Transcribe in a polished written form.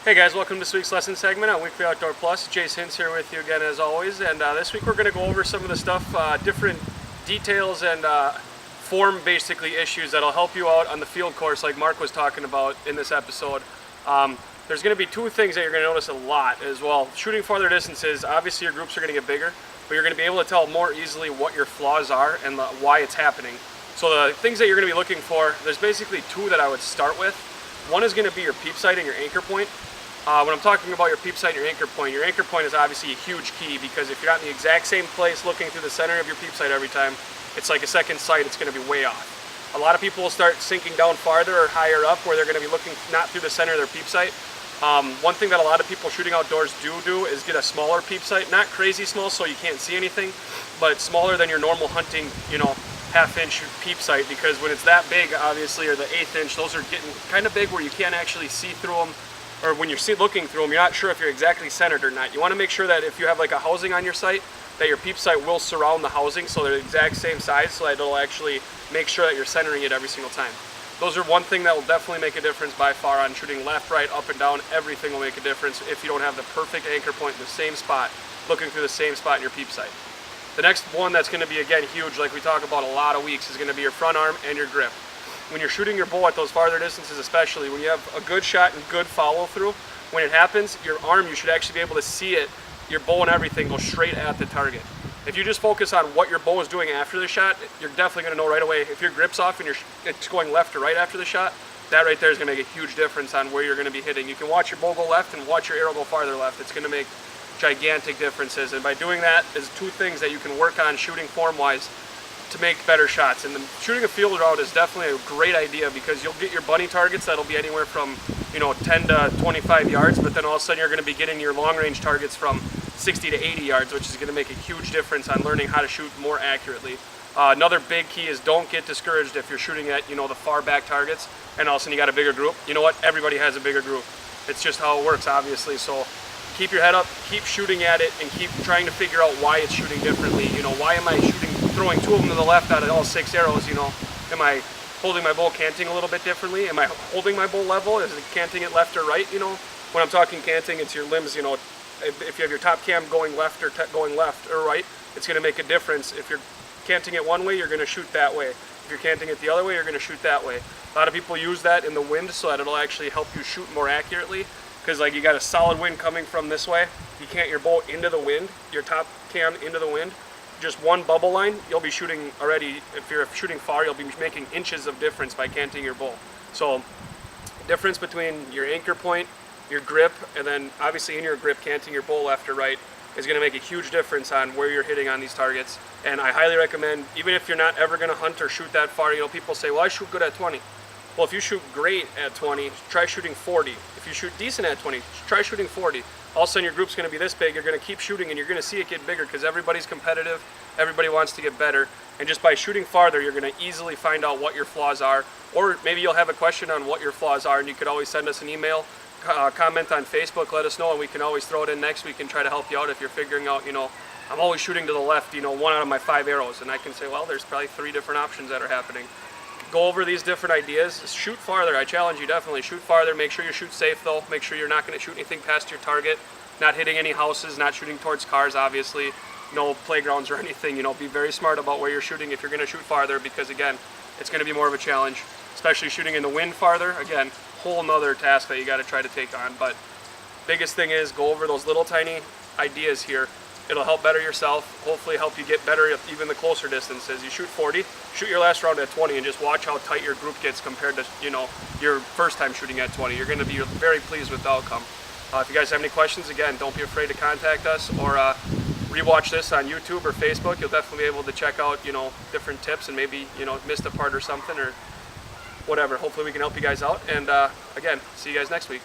Hey guys, welcome to this week's lesson segment on Weekly Outdoor Plus. Jase Hintz here with you again as always, and this week we're going to go over some of the stuff, different details and form basically issues that'll help you out on the field course like Mark was talking about in this episode. There's going to be two things that you're going to notice a lot as well. Shooting farther distances, obviously your groups are going to get bigger, but you're going to be able to tell more easily what your flaws are and why it's happening. So the things that you're going to be looking for, there's basically two that I would start with. One is going to be your peep sight and your anchor point. When I'm talking about your peep sight and your anchor point is obviously a huge key, because if you're not in the exact same place looking through the center of your peep sight every time, it's like a second sight, it's going to be way off. A lot of people will start sinking down farther or higher up where they're going to be looking not through the center of their peep sight. One thing that a lot of people shooting outdoors do is get a smaller peep sight, not crazy small so you can't see anything, but smaller than your normal hunting, half-inch peep sight, because when it's that big, obviously, or the 1/8 inch, those are getting kind of big where you can't actually see through them, or when you're looking through them, you're not sure if you're exactly centered or not. You want to make sure that if you have like a housing on your sight, that your peep sight will surround the housing so they're the exact same size, so that it'll actually make sure that you're centering it every single time. Those are one thing that will definitely make a difference by far on shooting left, right, up and down. Everything will make a difference if you don't have the perfect anchor point in the same spot, looking through the same spot in your peep sight. The next one that's going to be, again, huge, like we talk about a lot of weeks, is going to be your front arm and your grip. When you're shooting your bow at those farther distances, especially when you have a good shot and good follow through, when it happens, your arm, you should actually be able to see it, your bow and everything go straight at the target. If you just focus on what your bow is doing after the shot, you're definitely going to know right away. If your grip's off and it's going left or right after the shot, that right there is going to make a huge difference on where you're going to be hitting. You can watch your bow go left and watch your arrow go farther left. It's going to make gigantic differences, and by doing that is two things that you can work on shooting form-wise to make better shots. And shooting a field route is definitely a great idea, because you'll get your bunny targets that'll be anywhere from 10 to 25 yards, but then all of a sudden you're going to be getting your long-range targets from 60 to 80 yards, which is going to make a huge difference on learning how to shoot more accurately. Another big key is don't get discouraged if you're shooting at the far back targets and all of a sudden you got a bigger group. You know what? Everybody has a bigger group. It's just how it works, obviously. So keep your head up, keep shooting at it, and keep trying to figure out why it's shooting differently. Why am I throwing two of them to the left out of all 6 arrows? Am I holding my bow canting a little bit differently? Am I holding my bow level? Is it canting it left or right? When I'm talking canting, it's your limbs. If you have your top cam going left or going left or right, it's going to make a difference. If you're canting it one way, you're going to shoot that way. If you're canting it the other way, you're going to shoot that way. A lot of people use that in the wind so that it'll actually help you shoot more accurately, because like you got a solid wind coming from this way, you cant your bow into the wind, your top cam into the wind, just one bubble line, you'll be shooting already. If you're shooting far, you'll be making inches of difference by canting your bow. So difference between your anchor point, your grip, and then obviously in your grip, canting your bow left or right is going to make a huge difference on where you're hitting on these targets. And I highly recommend, even if you're not ever going to hunt or shoot that far, people say, well, I shoot good at 20. Well, if you shoot great at 20, try shooting 40. If you shoot decent at 20, try shooting 40. All of a sudden your group's going to be this big, you're going to keep shooting and you're going to see it get bigger, because everybody's competitive, everybody wants to get better, and just by shooting farther, you're going to easily find out what your flaws are, or maybe you'll have a question on what your flaws are, and you could always send us an email, comment on Facebook, let us know, and we can always throw it in next week and try to help you out if you're figuring out, I'm always shooting to the left, 1 out of my 5 arrows, and I can say, well, there's probably 3 different options that are happening. Go over these different ideas. Shoot farther. I challenge you, definitely shoot farther. Make sure you shoot safe though. Make sure you're not going to shoot anything past your target, not hitting any houses, not shooting towards cars, obviously, no playgrounds or anything. Be very smart about where you're shooting if you're going to shoot farther, because again, it's going to be more of a challenge, especially shooting in the wind farther. Again, whole nother task that you got to try to take on. But biggest thing is go over those little tiny ideas here. It'll help better yourself, hopefully help you get better at even the closer distances. You shoot 40, shoot your last round at 20, and just watch how tight your group gets compared to your first time shooting at 20. You're going to be very pleased with the outcome. If you guys have any questions, again, don't be afraid to contact us, or rewatch this on YouTube or Facebook. You'll definitely be able to check out different tips, and maybe missed a part or something or whatever. Hopefully we can help you guys out, and again, see you guys next week.